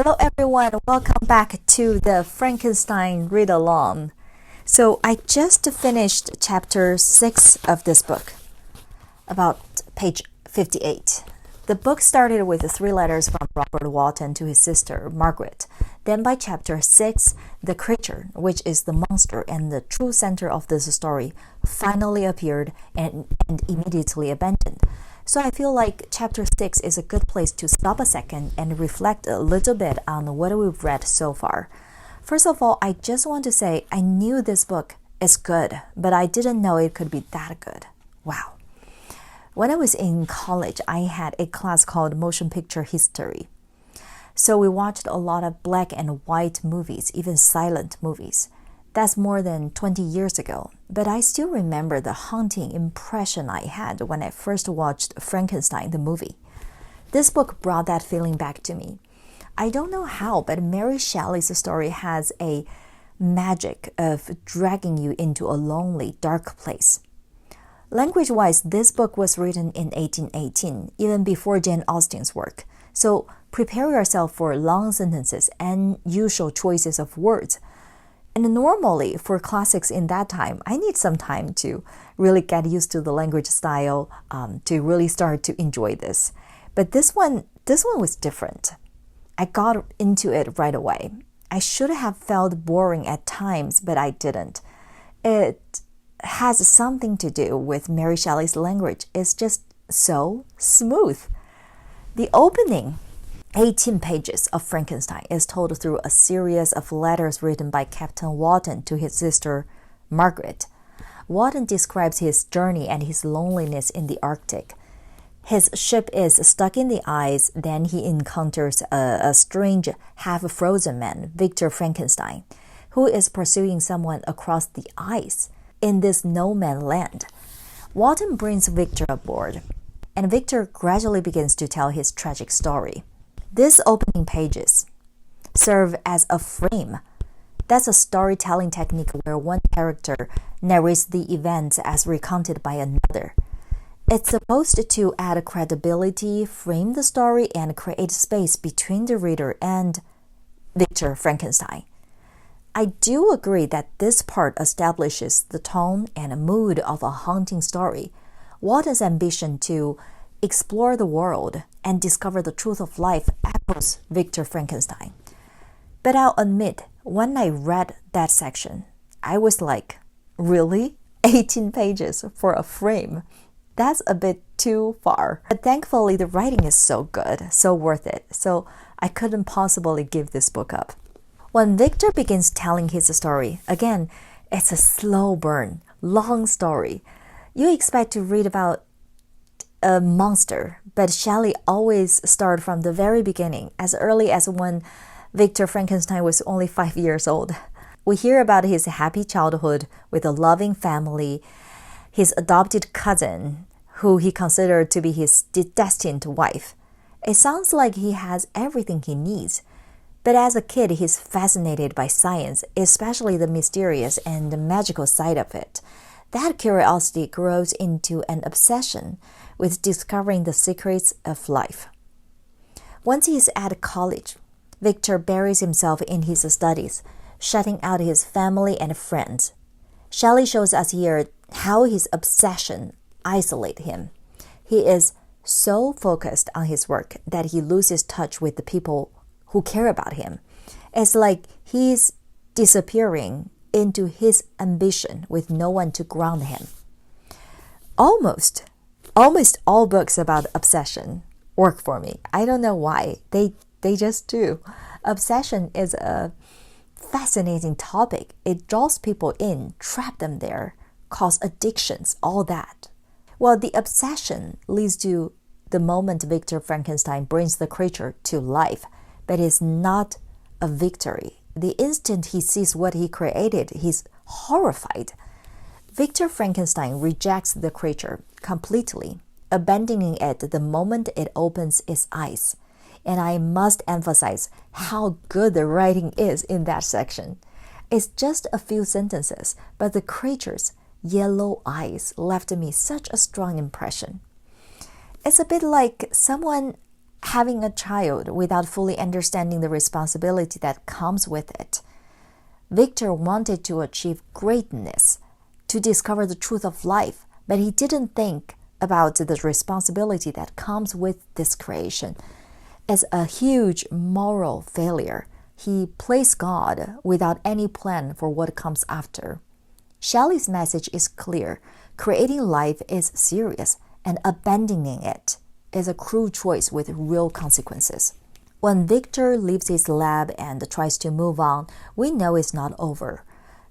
Hello everyone, welcome back to the Frankenstein read along. So I just finished chapter 6 of this book, about page 58. The book started with 3 letters from Robert Walton to his sister, Margaret. Then by chapter 6, the creature, which is the monster and the true center of this story, finally appeared and immediately abandoned. So I feel like chapter 6 is a good place to stop a second and reflect a little bit on what we've read so far. First of all, I just want to say I knew this book is good, but I didn't know it could be that good. Wow. When I was in college, I had a class called Motion Picture History. So we watched a lot of black and white movies, even silent movies. That's more than 20 years ago, but I still remember the haunting impression I had when I first watched Frankenstein, the movie. This book brought that feeling back to me. I don't know how, but Mary Shelley's story has a magic of dragging you into a lonely, dark place. Language-wise, this book was written in 1818, even before Jane Austen's work. So prepare yourself for long sentences and unusual choices of words. And normally, for classics in that time, I need some time to really get used to the language style, to really start to enjoy this. But this one was different. I got into it right away. I should have felt boring at times, but I didn't. It has something to do with Mary Shelley's language. It's just so smooth. The opening 18 pages of Frankenstein is told through a series of letters written by Captain Walton to his sister, Margaret. Walton describes his journey and his loneliness in the Arctic. His ship is stuck in the ice, then he encounters a strange, half-frozen man, Victor Frankenstein, who is pursuing someone across the ice in this no-man land. Walton brings Victor aboard, and Victor gradually begins to tell his tragic story. These opening pages serve as a frame. That's a storytelling technique where one character narrates the events as recounted by another. It's supposed to add credibility, frame the story, and create space between the reader and Victor Frankenstein. I do agree that this part establishes the tone and mood of a haunting story. Walton's ambition to explore the world and discover the truth of life echoes Victor Frankenstein. But I'll admit, when I read that section, I was like, really? 18 pages for a frame? That's a bit too far. But thankfully, the writing is so good, so worth it. So I couldn't possibly give this book up. When Victor begins telling his story, again, it's a slow burn, long story. You expect to read about a monster, but Shelley always started from the very beginning, as early as when Victor Frankenstein was only 5 years old. We hear about his happy childhood with a loving family, his adopted cousin, who he considered to be his destined wife. It sounds like he has everything he needs. But as a kid, he's fascinated by science, especially the mysterious and the magical side of it. That curiosity grows into an obsession with discovering the secrets of life. Once he's at college, Victor buries himself in his studies, shutting out his family and friends. Shelley shows us here how his obsession isolates him. He is so focused on his work that he loses touch with the people who care about him. It's like he's disappearing into his ambition with no one to ground him. Almost all books about obsession work for me. I don't know why. They just do. Obsession is a fascinating topic. It draws people in, traps them there, causes addictions, all that. Well, the obsession leads to the moment Victor Frankenstein brings the creature to life, but it's not a victory. The instant he sees what he created, he's horrified. Victor Frankenstein rejects the creature completely, abandoning it the moment it opens its eyes. And I must emphasize how good the writing is in that section. It's just a few sentences, but the creature's yellow eyes left me such a strong impression. It's a bit like someone having a child without fully understanding the responsibility that comes with it. Victor wanted to achieve greatness, to discover the truth of life, but he didn't think about the responsibility that comes with this creation. As a huge moral failure, he placed God without any plan for what comes after. Shelley's message is clear. Creating life is serious, and abandoning it is a cruel choice with real consequences. When Victor leaves his lab and tries to move on, we know it's not over.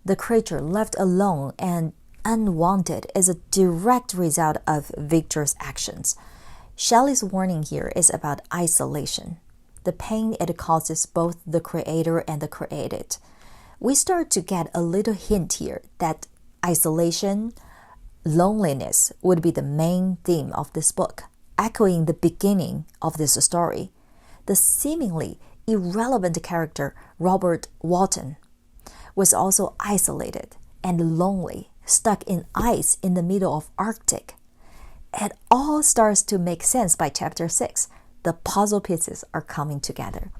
The creature left alone and unwanted is a direct result of Victor's actions. Shelley's warning here is about isolation, the pain it causes both the creator and the created. We start to get a little hint here that isolation, loneliness would be the main theme of this book, echoing the beginning of this story. The seemingly irrelevant character, Robert Walton, was also isolated and lonely, stuck in ice in the middle of Arctic. It all starts to make sense by chapter 6. The puzzle pieces are coming together.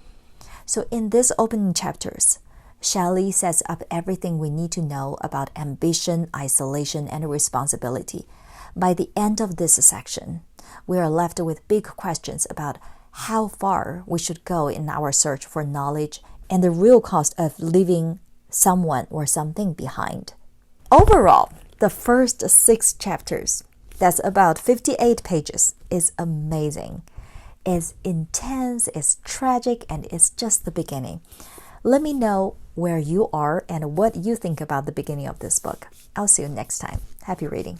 So in these opening chapters, Shelley sets up everything we need to know about ambition, isolation, and responsibility. By the end of this section, we are left with big questions about how far we should go in our search for knowledge and the real cost of leaving someone or something behind. Overall, the first 6 chapters, that's about 58 pages, is amazing. It's intense, it's tragic, and it's just the beginning. Let me know where you are and what you think about the beginning of this book. I'll see you next time. Happy reading.